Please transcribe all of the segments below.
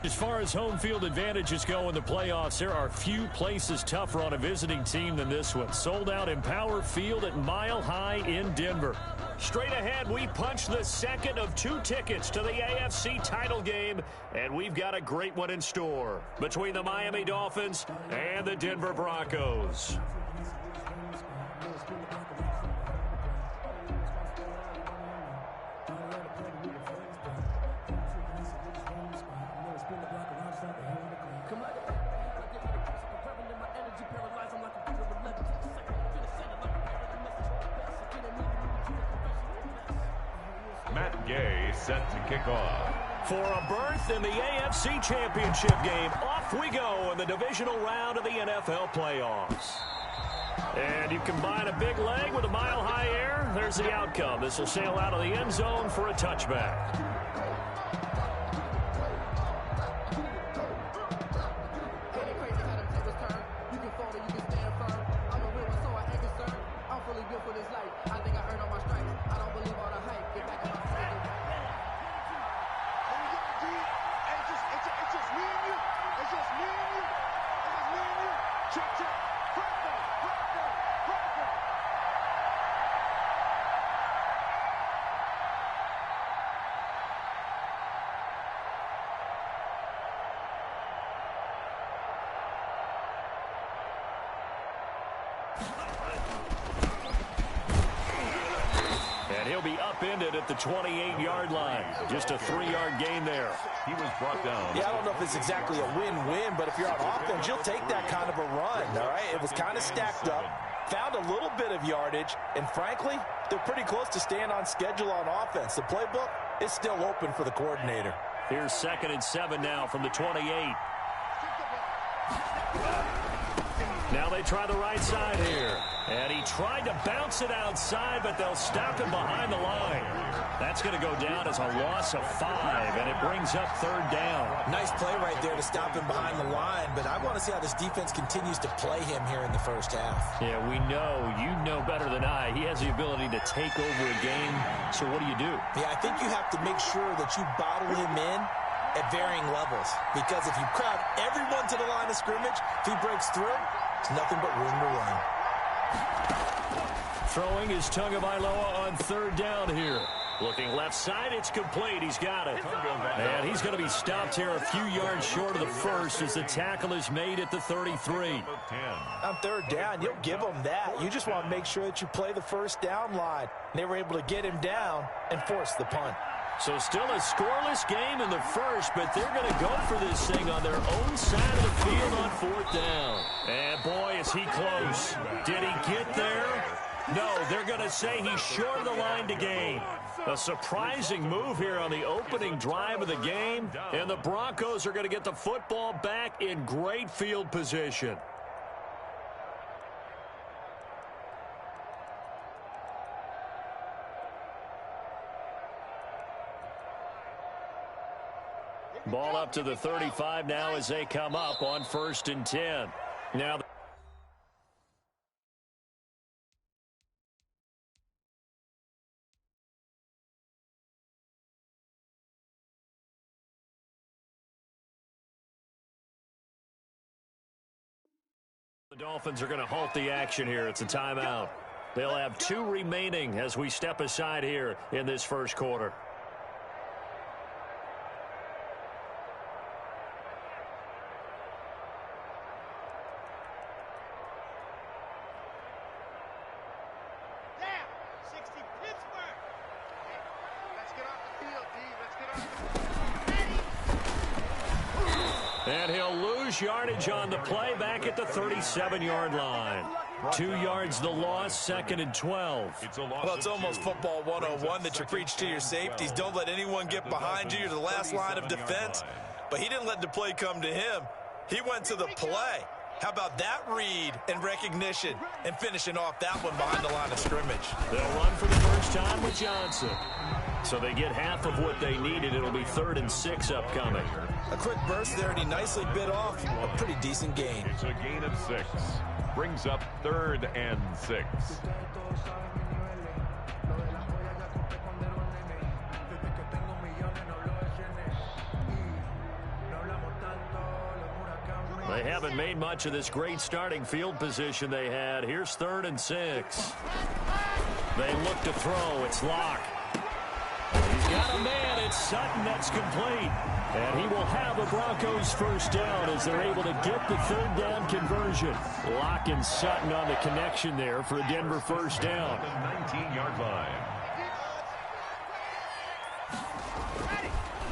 As far as home field advantages go in the playoffs, there are few places tougher on a visiting team than this one. Sold out Empower Field at Mile High in Denver. Straight ahead, we punch the second of 2 tickets to the AFC title game, and we've got a great one in store between the Miami Dolphins and the Denver Broncos. Set to kick off. For a berth in the AFC Championship game, off we go in the divisional round of the NFL playoffs. And you combine a big leg with a mile-high air, there's the outcome. This will sail out of the end zone for a touchback. He'll be upended at the 28-yard line. Just a 3-yard gain there. He was brought down. Yeah, I don't know if it's exactly a win-win, but if you're on offense, you'll take that kind of a run, all right? It was kind of stacked up, found a little bit of yardage, and frankly, they're pretty close to staying on schedule on offense. The playbook is still open for the coordinator. Here's 2nd and 7 now from the 28. Now they try the right side here. And he tried to bounce it outside, but they'll stop him behind the line. That's going to go down as a loss of 5, and it brings up 3rd down. Nice play right there to stop him behind the line, but I want to see how this defense continues to play him here in the first half. Yeah, we know. You know better than I. He has the ability to take over a game, so what do you do? Yeah, I think you have to make sure that you bottle him in at varying levels, because if you crowd everyone to the line of scrimmage, if he breaks through, it's nothing but room to run. Throwing is Tagovailoa on 3rd down here. Looking left side, it's complete. He's got it. And he's going to be stopped here a few yards short of the first as the tackle is made at the 33. On 3rd down, you'll give them that. You just want to make sure that you play the first down line. They were able to get him down and force the punt. So still a scoreless game in the first, but they're going to go for this thing on their own side of the field on 4th down. And boy, is he close. Did he get there? No, they're going to say he's short of the line to gain. A surprising move here on the opening drive of the game, and the Broncos are going to get the football back in great field position. Ball up to the 35 now as they come up on 1st and 10. Now the Dolphins are going to halt the action here. It's a timeout. They'll have 2 remaining as we step aside here in this first quarter. And he'll lose yardage on the play back at the 37-yard line. 2 yards the loss, 2nd and 12. Well, it's almost football 101 that you preach to your safeties. Don't let anyone get behind you. You're the last line of defense. But he didn't let the play come to him. He went to the play. How about that read and recognition and finishing off that one behind the line of scrimmage? They'll run for the first time with Johnson. So they get half of what they needed. It'll be 3rd and 6 upcoming. A quick burst there, and he nicely bit off a pretty decent gain. It's a gain of 6. Brings up 3rd and 6. They haven't made much of this great starting field position they had. Here's 3rd and 6. They look to throw. It's Locke. He's got a man. It's Sutton. That's complete. And he will have a Broncos first down as they're able to get the 3rd down conversion. Locke and Sutton on the connection there for a Denver first down. 19-yard line.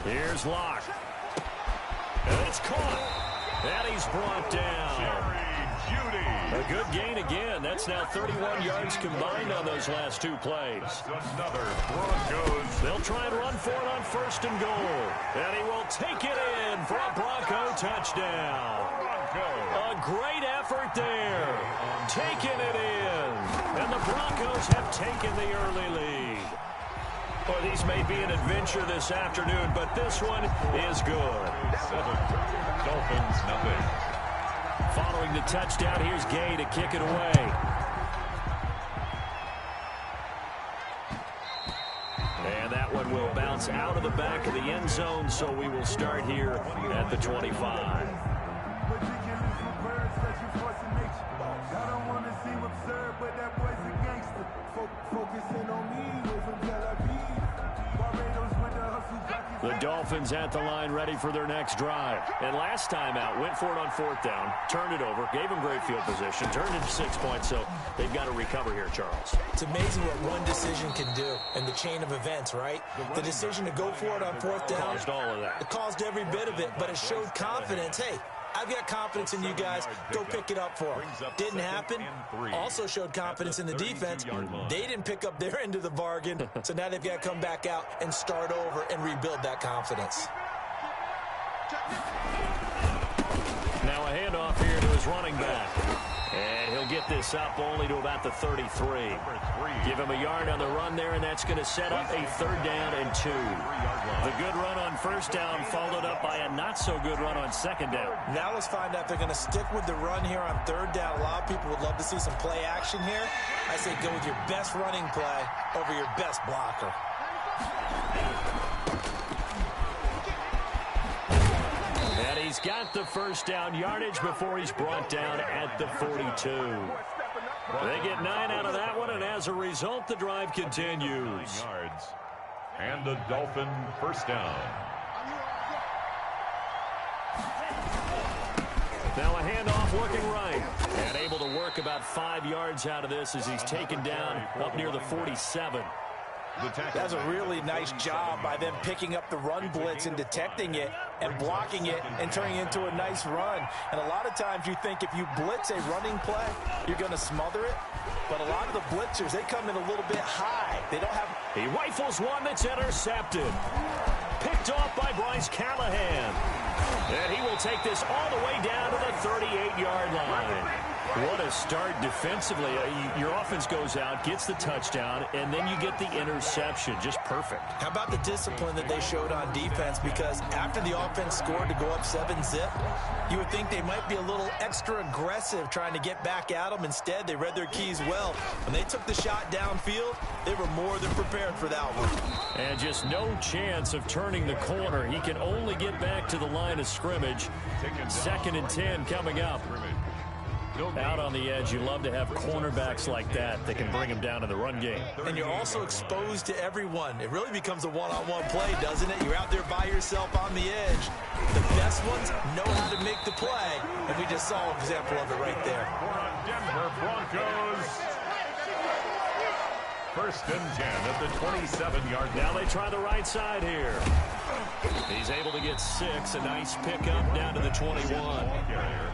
Here's Locke. And it's caught. And he's brought down. A good gain again. That's now 31 yards combined on those last 2 plays. Another Broncos. They'll try and run for it on 1st and goal. And he will take it in for a Bronco touchdown. A great effort there. Taking it in. And the Broncos have taken the early lead. Well, these may be an adventure this afternoon, but this one is good. 7. Dolphins, nothing. Following the touchdown, here's Gay to kick it away. And that one will bounce out of the back of the end zone, so we will start here at the 25. The Dolphins at the line ready for their next drive. And last time out, went for it on 4th down, turned it over, gave them great field position, turned it to 6 points, so they've got to recover here, Charles. It's amazing what one decision can do in the chain of events, right? The decision to go for it on 4th down. Caused all of that. It caused every bit of it, but it showed confidence. Hey, I've got confidence in you guys. Go pick it up for them. Didn't happen. Also showed confidence in the defense. They didn't pick up their end of the bargain, so now they've got to come back out and start over and rebuild that confidence. Now a handoff here to his running back. And he'll get this up only to about the 33. Give him a yard on the run there, and that's going to set up a 3rd down and 2. The good run on 1st down followed up by a not-so-good run on 2nd down. Now let's find out if they're going to stick with the run here on 3rd down. A lot of people would love to see some play action here. I say go with your best running play over your best blocker. And he's got the first down yardage before he's brought down at the 42. They get 9 out of that one, and as a result, the drive continues. Yards. And the Dolphin first down. Now a handoff looking right. And able to work about 5 yards out of this as he's taken down up near the 47. That's a really nice job by them picking up the run blitz and detecting it and blocking it and turning it into a nice run. And a lot of times you think if you blitz a running play, you're going to smother it. But a lot of the blitzers, they come in a little bit high. They don't have... He rifles one that's intercepted. Picked off by Bryce Callahan. And he will take this all the way down to the 38-yard line. What a start defensively. Your offense goes out, gets the touchdown, and then you get the interception. Just perfect. How about the discipline that they showed on defense? Because after the offense scored to go up 7-zip, you would think they might be a little extra aggressive trying to get back at them. Instead, they read their keys well. When they took the shot downfield, they were more than prepared for that one. And just no chance of turning the corner. He can only get back to the line of scrimmage. 2nd and 10 coming up. Out on the edge, you love to have cornerbacks like that can bring them down in the run game. And you're also exposed to everyone. It really becomes a one-on-one play, doesn't it? You're out there by yourself on the edge. The best ones know how to make the play, and we just saw an example of it right there. Denver Broncos. 1st and 10 at the 27-yard line. Now they try the right side here. He's able to get 6. A nice pickup down to the 21.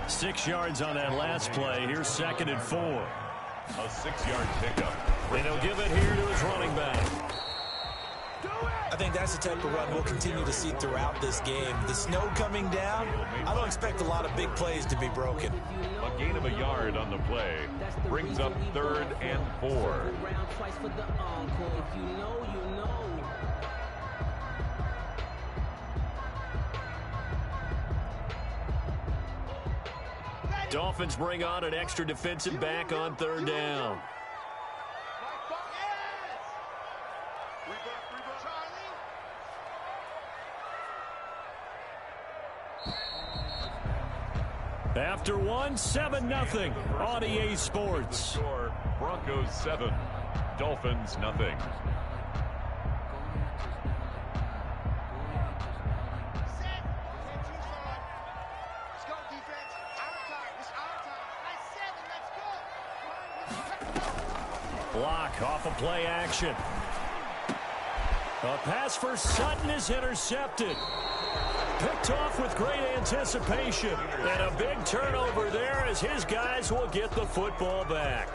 6 yards on that last play. Here's 2nd and 4. A 6-yard pickup. And he'll give it here to his running back. I think that's the type of run we'll continue to see throughout this game. The snow coming down, I don't expect a lot of big plays to be broken. A gain of a yard on the play brings up 3rd and 4. Dolphins bring on an extra defensive back on 3rd down. After one, 7-0 on EA Sports. Score, Broncos 7, Dolphins nothing. Block off of play action. A pass for Sutton is intercepted. Picked off with great anticipation. And a big turnover there as his guys will get the football back.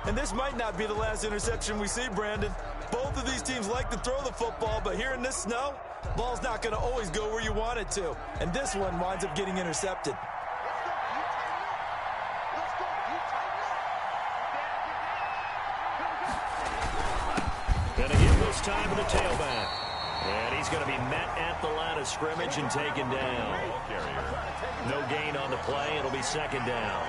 And this might not be the last interception we see, Brandon. Both of these teams like to throw the football, but here in this snow, ball's not going to always go where you want it to. And this one winds up getting intercepted. Going to give this time to the tailback. And he's going to be met at the line of scrimmage and taken down. No gain on the play. It'll be second down.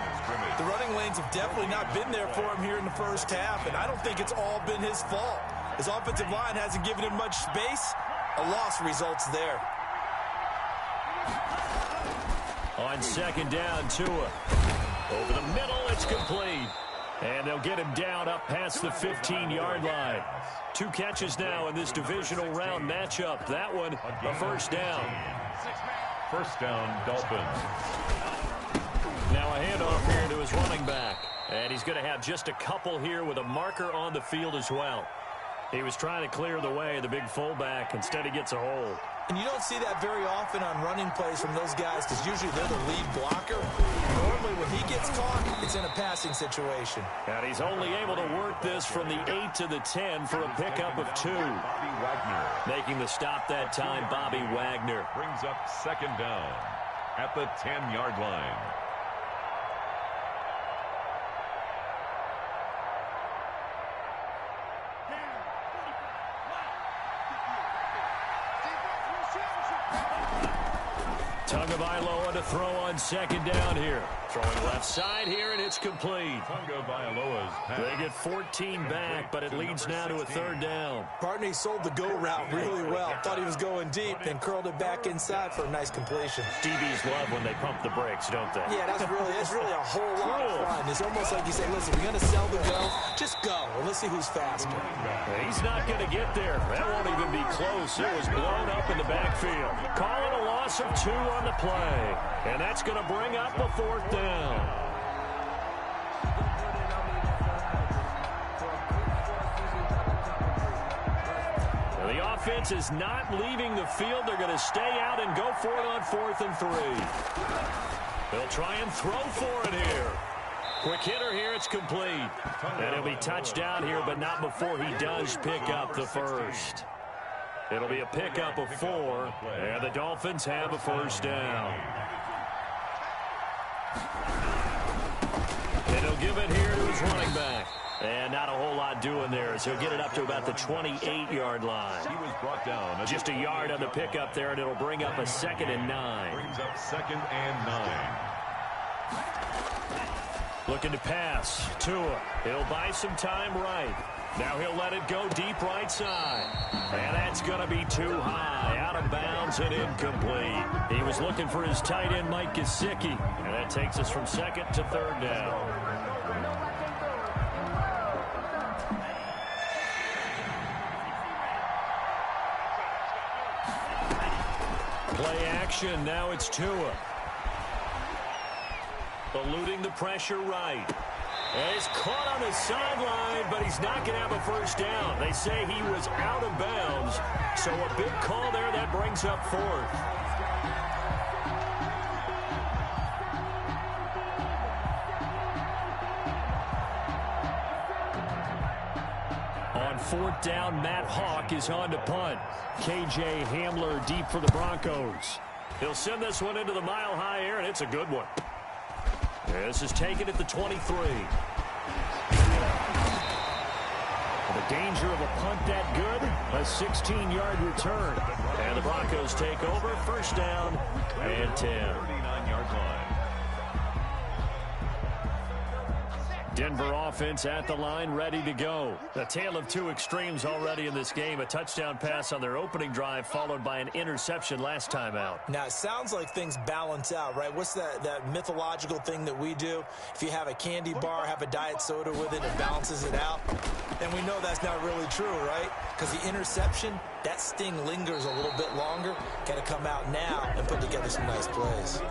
The running lanes have definitely not been there for him here in the first half, and I don't think it's all been his fault. His offensive line hasn't given him much space. A loss results there. On second down, Tua. Over the middle, it's complete. And they'll get him down up past the 15-yard line. 2 catches now in this divisional round matchup. That one, a first down. First down, Dolphins. Now a handoff here to his running back. And he's going to have just a couple here with a marker on the field as well. He was trying to clear the way, the big fullback. Instead, he gets a hold. And you don't see that very often on running plays from those guys because usually they're the lead blocker. Normally when he gets caught, it's in a passing situation. And he's only able to work this from the 8 to the 10 for a pickup of 2. Bobby Wagner. Making the stop that time, Bobby Wagner. Brings up second down at the 10-yard line. Tagovailoa to throw on second down here. Throwing left side here, and it's complete. Tagovailoa's pass. They get 14 back, but it leads now to a third down. Partner, he sold the go route really well. Thought he was going deep and curled it back inside for a nice completion. DBs love when they pump the brakes, don't they? Yeah, that's really a whole lot of fun. It's almost like you say, listen, we're going to sell the go. Just go, and let's see who's faster. He's not going to get there. That won't even be close. It was blown up in the backfield. Calling a loss of 2 on the play. And that's going to bring up a fourth down. Now the offense is not leaving the field. They're going to stay out and go for it on 4th and 3. They'll try and throw for it here. Quick hitter here. It's complete. And he'll be touched down here, but not before he does pick up the first. It'll be a pickup of 4, and the Dolphins have a first down. And he'll give it here to his running back. And not a whole lot doing there as he'll get it up to about the 28-yard line. He was brought down. Just a yard on the pickup there, and it'll bring up a 2nd and 9. Brings up 2nd and 9. Looking to pass. Tua. He'll buy some time right. Now he'll let it go deep right side. And that's going to be too high. Out of bounds and incomplete. He was looking for his tight end, Mike Gesicki. And that takes us from 2nd to 3rd down. Play action. Now it's Tua. Eluding the pressure right. And he's caught on the sideline, but he's not going to have a first down. They say he was out of bounds. So a big call there that brings up 4th. On 4th down, Matt Hawk is on to punt. KJ Hamler deep for the Broncos. He'll send this one into the mile-high air, and it's a good one. This is taken at the 23. The danger of a punt that good, a 16-yard return. And the Broncos take over, first down and 10. 39-yard line. Denver offense at the line, ready to go. The tale of two extremes already in this game. A touchdown pass on their opening drive, followed by an interception last time out. Now, it sounds like things balance out, right? What's that mythological thing that we do? If you have a candy bar, have a diet soda with it, it balances it out. And we know that's not really true, right? Because the interception, that sting lingers a little bit longer. Got to come out now and put together some nice plays.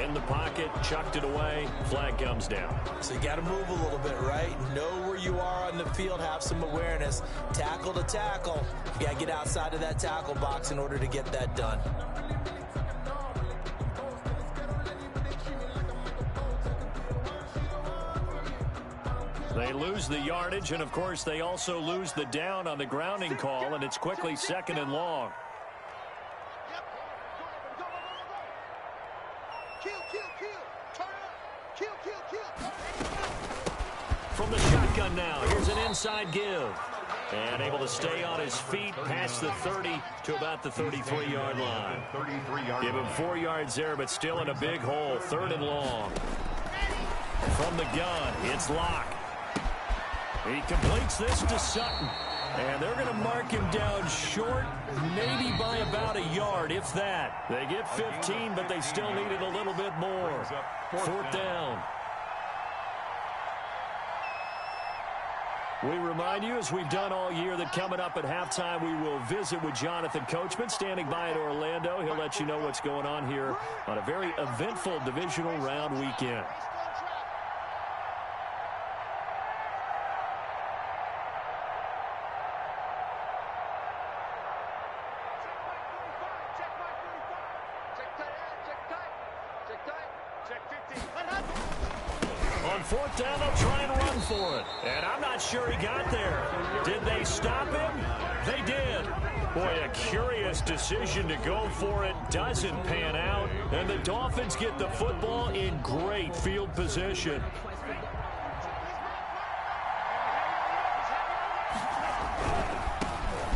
In the pocket, chucked it away, flag comes down. So you got to move a little bit, right? Know where you are on the field, have some awareness. Tackle to tackle. You got to get outside of that tackle box in order to get that done. They lose the yardage, and of course they also lose the down on the grounding call, and it's quickly 2nd and long. From the shotgun now, here's an inside give. And able to stay on his feet past the 30 to about the 33-yard line. Give him 4 yards there, but still in a big hole. 3rd and long. From the gun, it's Locke. He completes this to Sutton. And they're going to mark him down short, maybe by about a yard, if that. They get 15, but they still needed a little bit more. 4th down. We remind you, as we've done all year, that coming up at halftime, we will visit with Jonathan Coachman, standing by at Orlando. He'll let you know what's going on here on a very eventful divisional round weekend. On 4th down, they'll try and run for it. And I'm not sure he got there. Did they stop him? They did. Boy, a curious decision to go for it. Doesn't pan out. And the Dolphins get the football in great field position.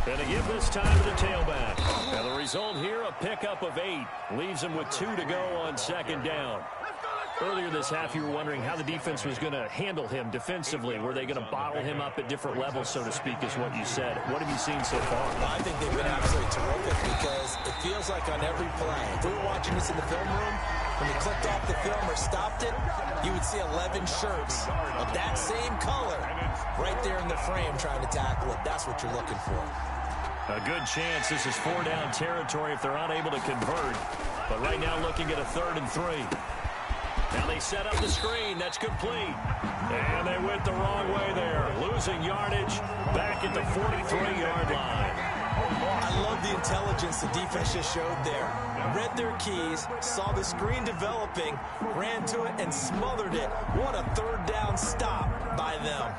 And to give this time to the tailback. And the result here, a pickup of 8. Leaves him with 2 to go on 2nd down. Earlier this half, you were wondering how the defense was going to handle him defensively. Were they going to bottle him up at different levels, so to speak, is what you said. What have you seen so far? Well, I think they've been absolutely terrific because it feels like on every play, if we were watching this in the film room, when you clicked off the film or stopped it, you would see 11 shirts of that same color right there in the frame trying to tackle it. That's what you're looking for. A good chance this is 4-down territory if they're unable to convert. But right now looking at a 3rd and 3. Now they set up the screen. That's complete. And they went the wrong way there. Losing yardage back at the 43-yard line. I love the intelligence the defense just showed there. Read their keys, saw the screen developing, ran to it, and smothered it. What a 3rd down stop by them.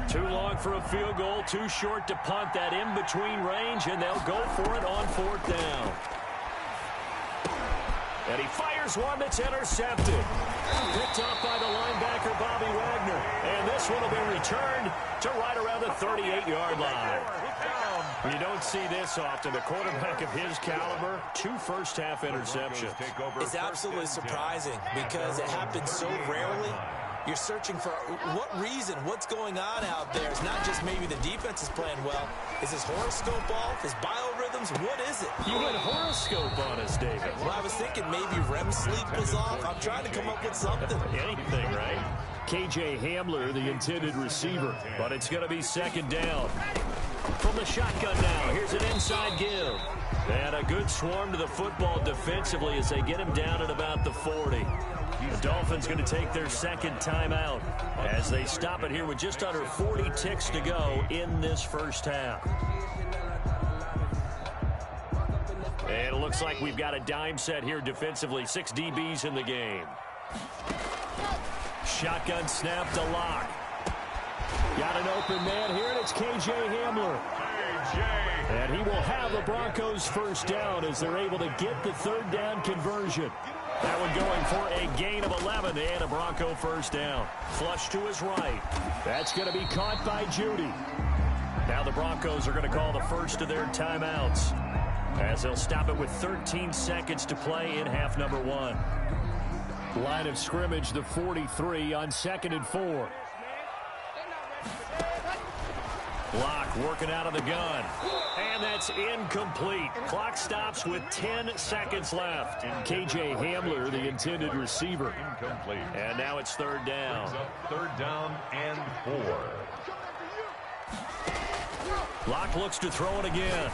Too long for a field goal, too short to punt. That in-between range, and they'll go for it on 4th down. And he fires one that's intercepted. Picked up by the linebacker, Bobby Wagner. And this one will be returned to right around the 38-yard line. You don't see this often. A quarterback of his caliber, 2 first-half interceptions. It's absolutely surprising because it happens so rarely. You're searching for what reason, what's going on out there. It's not just maybe the defense is playing well. Is his horoscope off? His biorhythms? What is it? You had horoscope on us, David. Well, I was thinking maybe REM sleep was off. I'm trying to come up with something. Anything, right? KJ Hamler, the intended receiver. But it's going to be 2nd down. From the shotgun now, here's an inside give. And a good swarm to the football defensively as they get him down at about the 40. The Dolphins going to take their 2nd timeout as they stop it here with just under 40 ticks to go in this first half. And it looks like we've got a dime set here defensively. 6 DBs in the game. Shotgun snap to Locke. Got an open man here, and it's KJ Hamler. And he will have the Broncos 1st down as they're able to get the 3rd down conversion. That one going for a gain of 11 and a Bronco 1st down. Flush to his right. That's going to be caught by Judy. Now the Broncos are going to call the first of their timeouts. as they'll stop it with 13 seconds to play in half number one. Line of scrimmage, the 43 on 2nd and 4. Block working out of the gun. And that's incomplete. Clock stops with 10 seconds left. KJ Hamler, the intended receiver. Incomplete. And now it's 3rd down. 3rd down and 4. Locke looks to throw it again.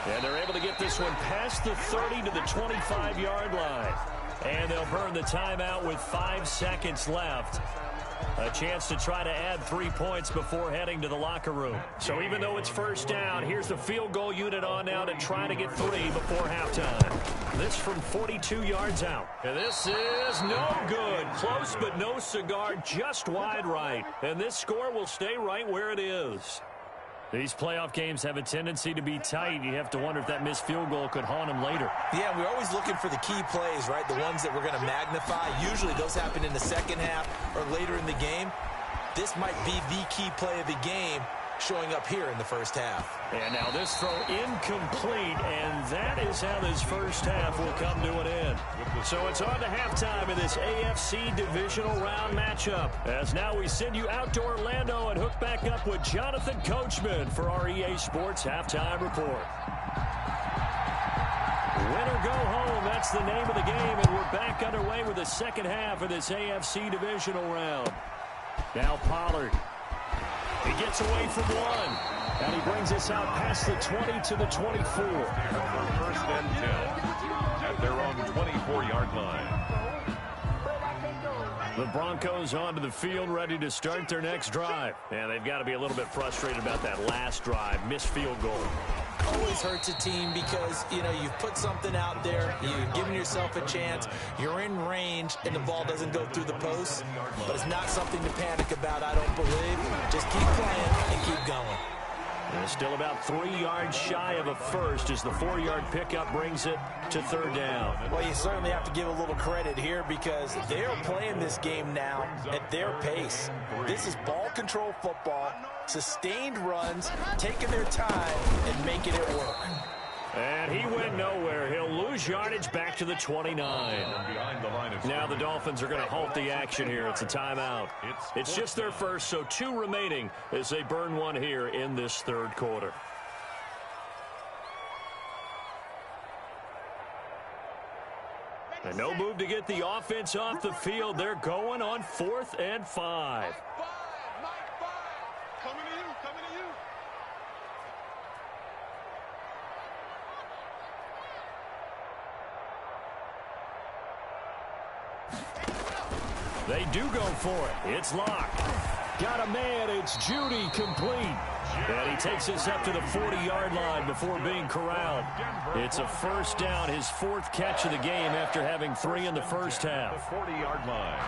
And they're able to get this one past the 30 to the 25-yard line. And they'll burn the timeout with 5 seconds left. A chance to try to add 3 points before heading to the locker room. So even though it's 1st down, here's the field goal unit on now to try to get 3 before halftime. This from 42 yards out. And this is no good. Close but no cigar, just wide right. And this score will stay right where it is. These playoff games have a tendency to be tight. You have to wonder if that missed field goal could haunt them later. Yeah, we're always looking for the key plays, right? The ones that we're going to magnify. Usually those happen in the second half or later in the game. This might be the key play of the game showing up here in the 1st half. And now this throw incomplete, and that is how this 1st half will come to an end. So it's on to halftime in this AFC divisional round matchup. As now we send you out to Orlando and hook back up with Jonathan Coachman for our EA Sports Halftime Report. Win or go home, that's the name of the game, and we're back underway with the 2nd half of this AFC divisional round. Now Pollard. He gets away from one, and he brings us out past the 20 to the 24. 1st and 10 at their own 24-yard line. The Broncos onto the field, ready to start their next drive. And they've got to be a little bit frustrated about that last drive, missed field goal. Always hurts a team because, you know, you've put something out there, you've given yourself a chance, you're in range, and the ball doesn't go through the post. But it's not something to panic about, I don't believe. Just keep playing and keep going. And still about 3 yards shy of a first as the 4-yard pickup brings it to 3rd down. Well, you certainly have to give a little credit here because they're playing this game now at their pace. This is ball control football, sustained runs, taking their time and making it work. And he went nowhere. He'll lose yardage back to the 29. Now the Dolphins are going to halt the action here. It's a timeout. It's just their first, so 2 remaining as they burn one here in this 3rd quarter. And no move to get the offense off the field. They're going on 4th and 5. They do go for it. It's Locke. Got a man. It's Judy complete. And he takes us up to the 40-yard line before being corralled. It's a 1st down, his 4th catch of the game after having 3 in the 1st half. The 40-yard line.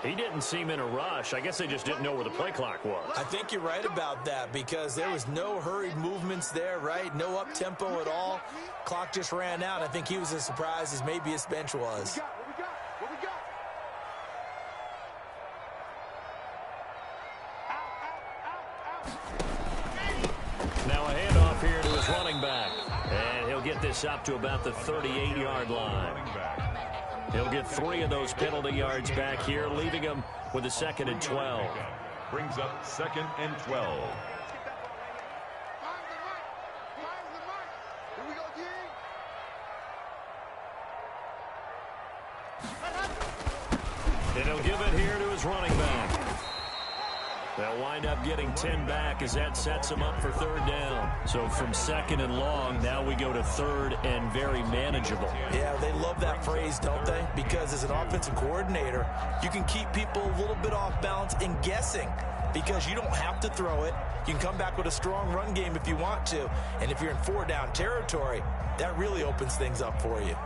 He didn't seem in a rush. I guess they just didn't know where the play clock was. I think you're right about that because there was no hurried movements there, right? No up-tempo at all. Clock just ran out. I think he was as surprised as maybe his bench was. What we got? Now a handoff here to his running back. And he'll get this up to about the 38-yard line. He'll get 3 of those penalty yards back here, leaving him with a 2nd and 12. Brings up 2nd and 12. And he'll give it here to his running back. They'll wind up getting 10 back as that sets them up for third down. So from second and long, now we go to third and very manageable. Yeah, they love that phrase, don't they? Because as an offensive coordinator, you can keep people a little bit off balance and guessing because you don't have to throw it. You can come back with a strong run game if you want to. And if you're in 4-down territory, that really opens things up for you.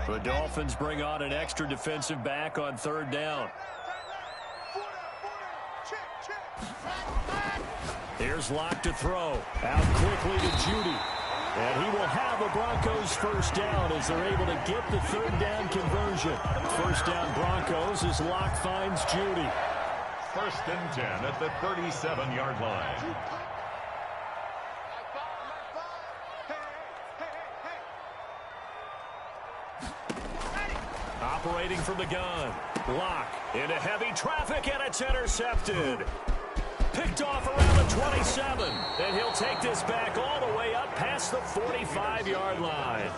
The Dolphins bring on an extra defensive back on third down. Here's Locke to throw. Out quickly to Judy. And he will have a Broncos first down as they're able to get the third down conversion. First down Broncos as Locke finds Judy. First and 10 at the 37-yard line. Operating from the gun. Locke into heavy traffic, and it's intercepted. Picked off around the 27, and he'll take this back all the way up past the 45-yard line.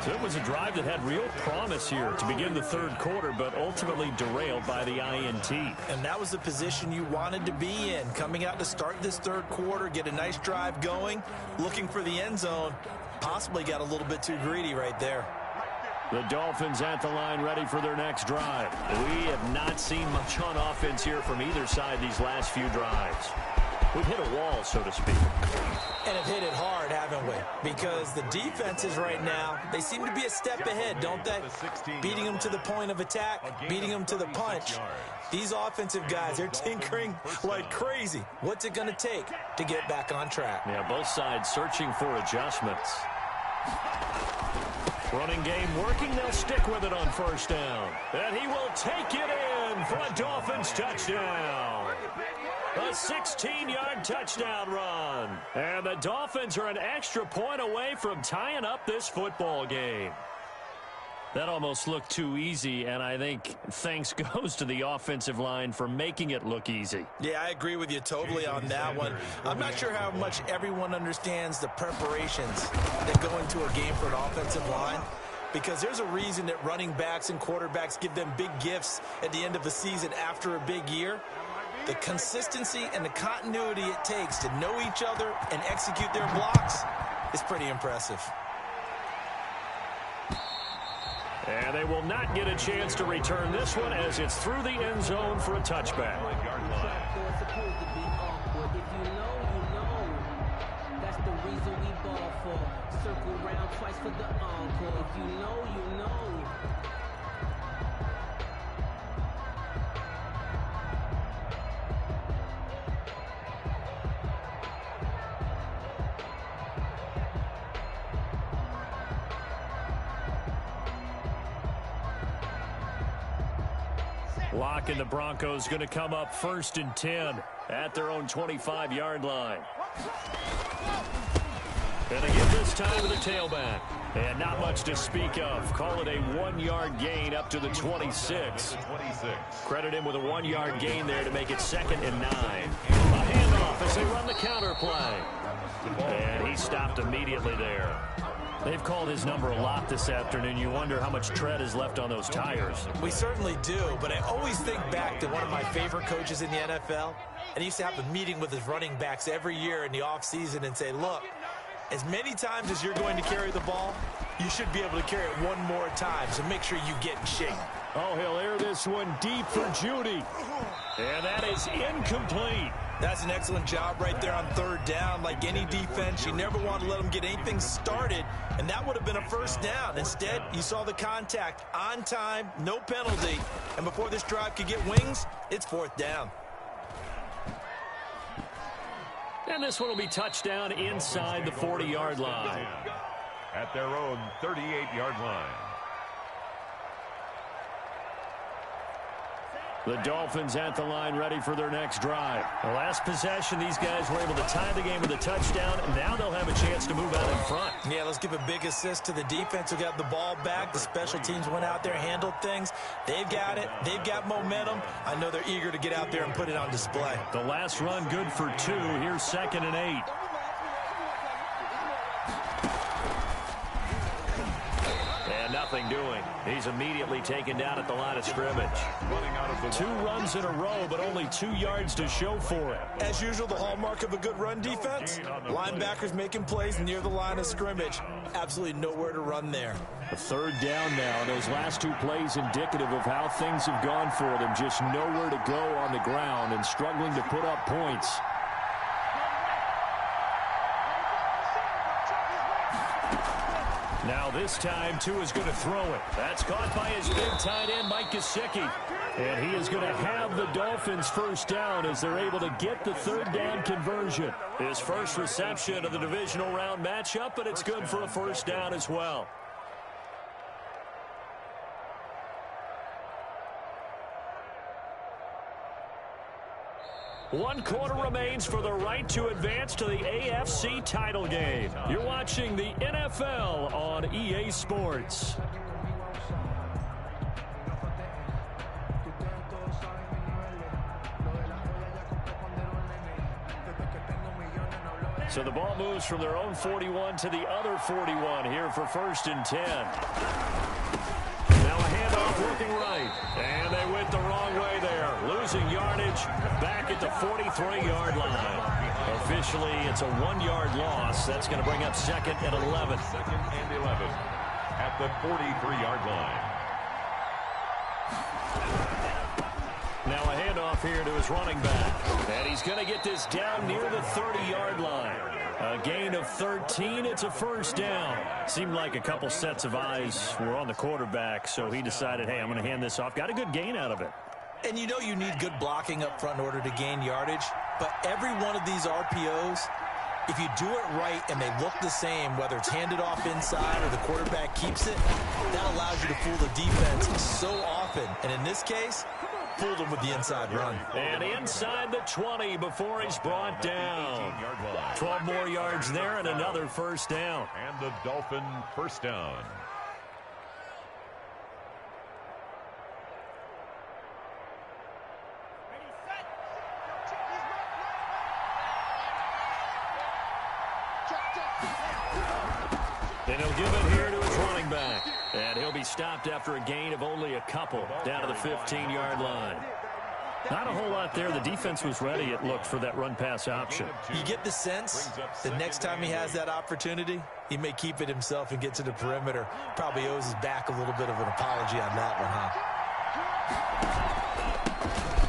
So it was a drive that had real promise here to begin the third quarter, but ultimately derailed by the INT. And that was the position you wanted to be in, coming out to start this third quarter, get a nice drive going, looking for the end zone. Possibly got a little bit too greedy right there. The Dolphins at the line ready for their next drive. We have not seen much on offense here from either side these last few drives. We've hit a wall, so to speak. And have hit it hard, haven't we? Because the defenses right now, they seem to be a step ahead, don't they? Beating them to the point of attack, beating them to the punch. These offensive guys, they're tinkering like crazy. What's it going to take to get back on track? Yeah, both sides searching for adjustments. Running game working, they'll stick with it on first down. And he will take it in for a Dolphins touchdown. A 16-yard touchdown run. And the Dolphins are an extra point away from tying up this football game. That almost looked too easy, and I think thanks goes to the offensive line for making it look easy. Yeah, I agree with you totally on that one. I'm not sure how much everyone understands the preparations that go into a game for an offensive line, because there's a reason that running backs and quarterbacks give them big gifts at the end of the season after a big year. The consistency and the continuity it takes to know each other and execute their blocks is pretty impressive. And they will not get a chance to return this one as it's through the end zone for a touchback. That's the reason we ball for. Circle round twice for the encore. If you know, you know. Locke and the Broncos going to come up first and 10 at their own 25-yard line. And again this time to the tailback. And not much to speak of. Call it a 1-yard gain up to the 26. Credit him with a 1-yard gain there to make it 2nd and 9. A handoff as they run the counter play. And he stopped immediately there. They've called his number a lot this afternoon. You wonder how much tread is left on those tires. We certainly do, but I always think back to one of my favorite coaches in the NFL. And he used to have a meeting with his running backs every year in the offseason and say, look, as many times as you're going to carry the ball, you should be able to carry it one more time, so make sure you get in shape. Oh, he'll air this one deep for Judy. And that is incomplete. That's an excellent job right there on third down. Like any defense, you never want to let them get anything started, and that would have been a first down. Instead, you saw the contact on time, no penalty, and before this drive could get wings, it's 4th down. And this one will be touchdown inside the 40-yard line. At their own 38-yard line. The Dolphins at the line ready for their next drive. The last possession, these guys were able to tie the game with a touchdown, and now they'll have a chance to move out in front. Yeah, let's give a big assist to the defense who got the ball back. The special teams went out there, handled things. They've got it. They've got momentum. I know they're eager to get out there and put it on display. The last run good for 2. Here's 2nd and 8. nothing doing. He's immediately taken down at the line of scrimmage. 2 runs in a row, but only 2 yards to show for it. As usual, the hallmark of a good run defense, linebackers making plays near the line of scrimmage. Absolutely nowhere to run there. A 3rd down now, and those last 2 plays indicative of how things have gone for them. Just nowhere to go on the ground and struggling to put up points. Now this time, Tua's going to throw it. That's caught by his big tight end, Mike Gesicki. And he is going to have the Dolphins first down as they're able to get the 3rd down conversion. His first reception of the divisional round matchup, but it's good for a first down as well. One quarter remains for the right to advance to the AFC title game. You're watching the NFL on EA Sports. So the ball moves from their own 41 to the other 41 here for 1st and 10. Now a handoff looking right. And they went the wrong way there. Losing yardage back at the 43-yard line. Officially, it's a 1-yard loss. That's going to bring up 2nd and 11. 2nd and 11 at the 43-yard line. Now a handoff here to his running back. And he's going to get this down near the 30-yard line. A gain of 13. It's a first down. Seemed like a couple sets of eyes were on the quarterback, so he decided, hey, I'm going to hand this off. Got a good gain out of it. And you know you need good blocking up front in order to gain yardage. But every one of these RPOs, if you do it right and they look the same, whether it's handed off inside or the quarterback keeps it, that allows you to fool the defense so often. And in this case, fooled him with the inside run. And inside the 20 before he's brought down. 12 more yards there and another first down. And the Dolphin first down. And he'll give it here to his running back. And he'll be stopped after a gain of only a couple down to the 15-yard line. Not a whole lot there. The defense was ready, it looked, for that run-pass option. You get the sense that next time he has that opportunity, he may keep it himself and get to the perimeter. Probably owes his back a little bit of an apology on that one, huh?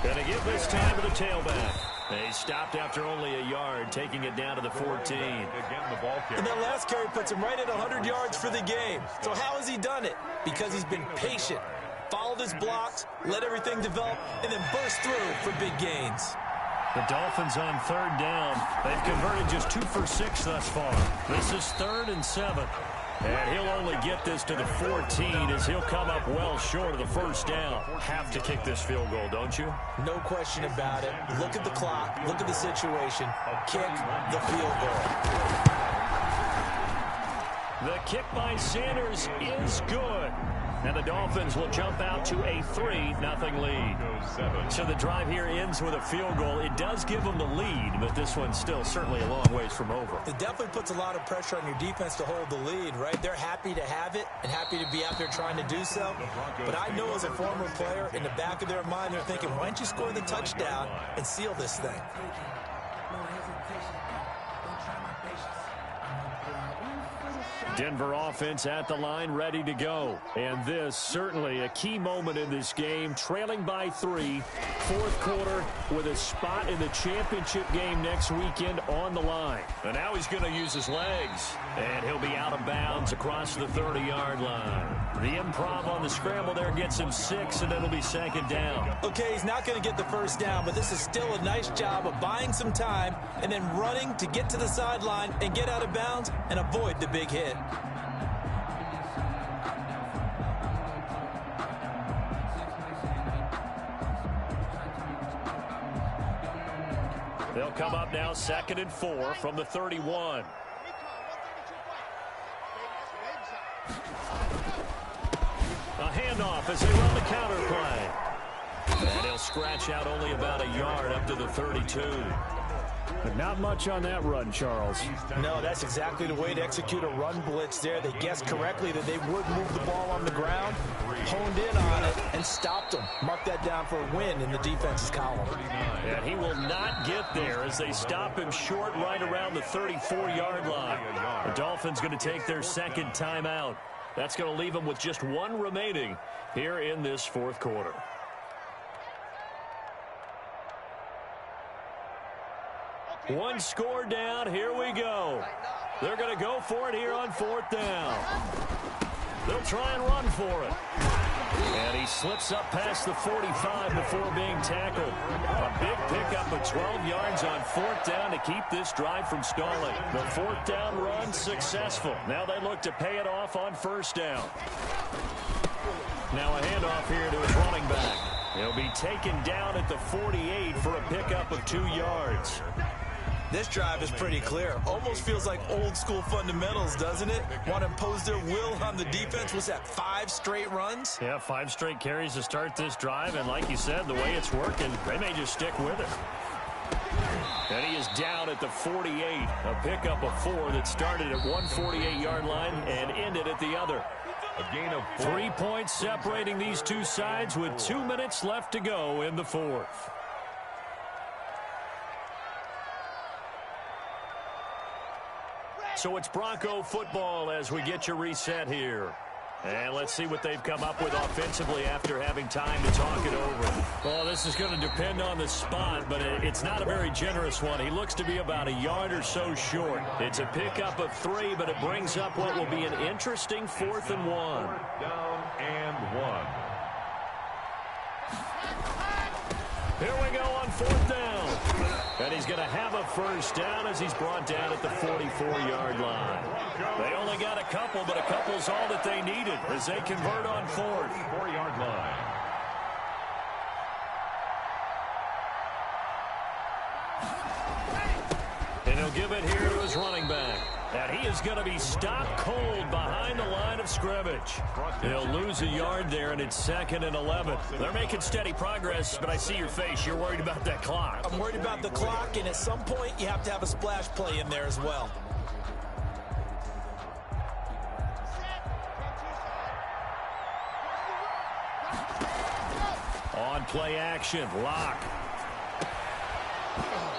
Going to give this time to the tailback. He stopped after only a yard, taking it down to the 14. And that last carry puts him right at 100 yards for the game. So how has he done it? Because he's been patient, followed his blocks, let everything develop, and then burst through for big gains. The Dolphins on 3rd down. They've converted just 2 for 6 thus far. This is 3rd and 7. And he'll only get this to the 14 as he'll come up well short of the first down. Have to kick this field goal, don't you? No question about it. Look at the clock. Look at the situation. Kick the field goal. The kick by Sanders is good. And the Dolphins will jump out to a 3-0 lead. So the drive here ends with a field goal. It does give them the lead, but this one's still certainly a long ways from over. It definitely puts a lot of pressure on your defense to hold the lead, right? They're happy to have it and happy to be out there trying to do so. But I know as a former player, in the back of their mind, they're thinking, why don't you score the touchdown and seal this thing? Denver offense at the line, ready to go. And this, certainly a key moment in this game, trailing by 3, 4th quarter, with a spot in the championship game next weekend on the line. And now he's going to use his legs. And he'll be out of bounds across the 30-yard line. The improv on the scramble there gets him 6, and it'll be 2nd down. Okay, he's not going to get the first down, but this is still a nice job of buying some time and then running to get to the sideline and get out of bounds and avoid the big hit. They'll come up now 2nd and 4 from the 31. A handoff as they run the counter play. And he'll scratch out only about a yard up to the 32. But not much on that run, Charles. No, that's exactly the way to execute a run blitz there. They guessed correctly that they would move the ball on the ground, honed in on it, and stopped them. Mark that down for a win in the defense's column. And he will not get there as they stop him short right around the 34-yard line. The Dolphins going to take their second timeout. That's going to leave them with just one remaining here in this fourth quarter. One score down. Here we go. They're going to go for it here on fourth down. They'll try and run for it. And he slips up past the 45 before being tackled. A big pickup of 12 yards on fourth down to keep this drive from stalling. The fourth down run successful. Now they look to pay it off on first down. Now a handoff here to his running back. He'll be taken down at the 48 for a pickup of 2 yards. This drive is pretty clear. Almost feels like old school fundamentals, doesn't it? Want to impose their will on the defense. Was that 5 straight runs? Yeah, 5 straight carries to start this drive. And like you said, the way it's working, they may just stick with it. And he is down at the 48. A pickup of 4 that started at 148-yard line and ended at the other. A gain of 4. 3 points separating these two sides with 2 minutes left to go in the fourth. So it's Bronco football as we get you reset here. And let's see what they've come up with offensively after having time to talk it over. Well, this is going to depend on the spot, but it's not a very generous one. He looks to be about a yard or so short. It's a pickup of 3, but it brings up what will be an interesting 4th and 1. Down and 1. Here we go on 4th down. And he's going to have a first down as he's brought down at the 44-yard line. They only got a couple, but a couple's all that they needed as they convert on 4th. 4-yard line. And he'll give it here to his running back. And he is going to be stopped cold behind the line of scrimmage. He'll lose a yard there, and it's 2nd and 11. They're making steady progress, but I see your face. You're worried about that clock. I'm worried about the clock, and at some point, you have to have a splash play in there as well. On play action, lock.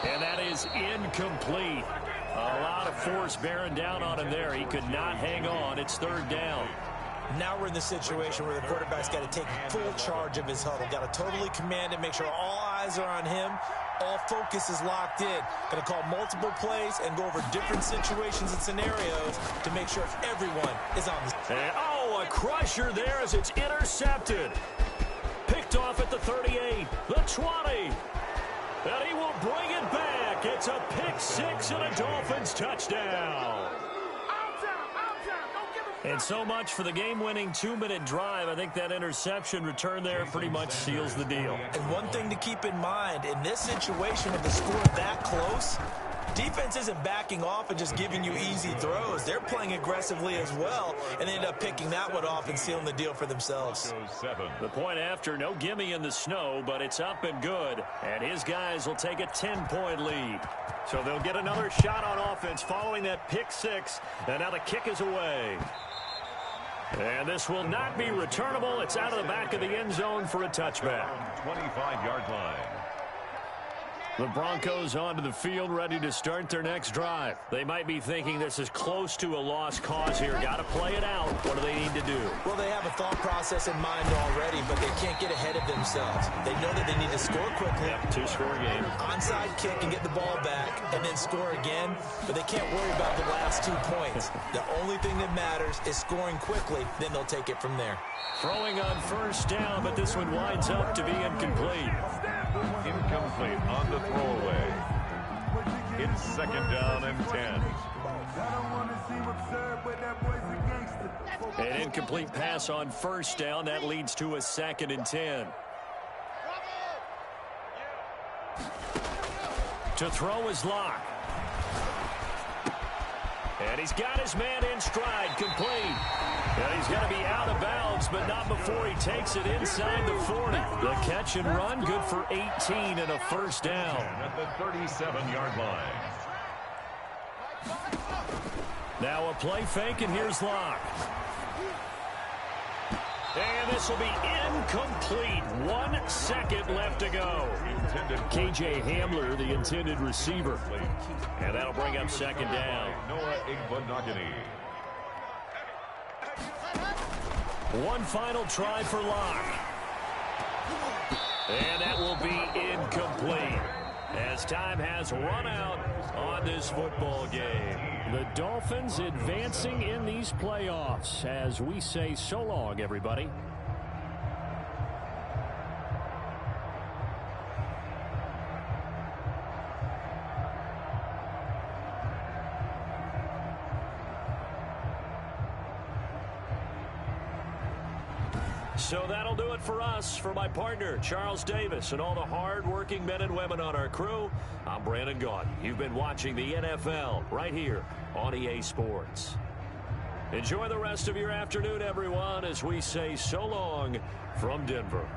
And that is incomplete. A lot of force bearing down on him there. He could not hang on. It's 3rd down. Now we're in the situation where the quarterback's got to take full charge of his huddle. Got to totally command it, make sure all eyes are on him. All focus is locked in. Going to call multiple plays and go over different situations and scenarios to make sure everyone is on the... And, a crusher there as it's intercepted. Picked off at the 38, the 20. And he will bring it back. It's a pick 6 and a Dolphins touchdown. And so much for the game-winning 2-minute drive. I think that interception return there pretty much seals the deal. And one thing to keep in mind, in this situation with the score that close, defense isn't backing off and just giving you easy throws. They're playing aggressively as well, and they end up picking that one off and sealing the deal for themselves. The point after, no gimme in the snow, but it's up and good. And his guys will take a 10-point lead. So they'll get another shot on offense following that pick 6, and now the kick is away. And this will not be returnable. It's out of the back of the end zone for a touchback. 25-yard line. The Broncos onto the field, ready to start their next drive. They might be thinking this is close to a lost cause here. Got to play it out. What do they need to do? Well, they have a thought process in mind already, but they can't get ahead of themselves. They know that they need to score quickly. Yep, 2-score game. Onside kick and get the ball back, and then score again. But they can't worry about the last 2 points. The only thing that matters is scoring quickly. Then they'll take it from there. Throwing on first down, but this one winds up to be incomplete. Incomplete on the throwaway. It's 2nd down and 10. An incomplete pass on first down. That leads to a 2nd and 10. To throw is Locke. And he's got his man in stride, complete. And he's going to be out of bounds, but not before he takes it inside the 40. The catch and run, good for 18 and a first down. At the 37-yard line. Now a play fake, and here's Locke. And this will be incomplete. 1 second left to go. KJ Hamler, the intended receiver. And that'll bring up second down. Noah Igbenogany. One final try for Locke. And that will be incomplete, as time has run out on this football game. The Dolphins advancing in these playoffs as we say so long, everybody. So that'll do it for us. For my partner, Charles Davis, and all the hard-working men and women on our crew, I'm Brandon Gaudin. You've been watching the NFL right here on EA Sports. Enjoy the rest of your afternoon, everyone, as we say so long from Denver.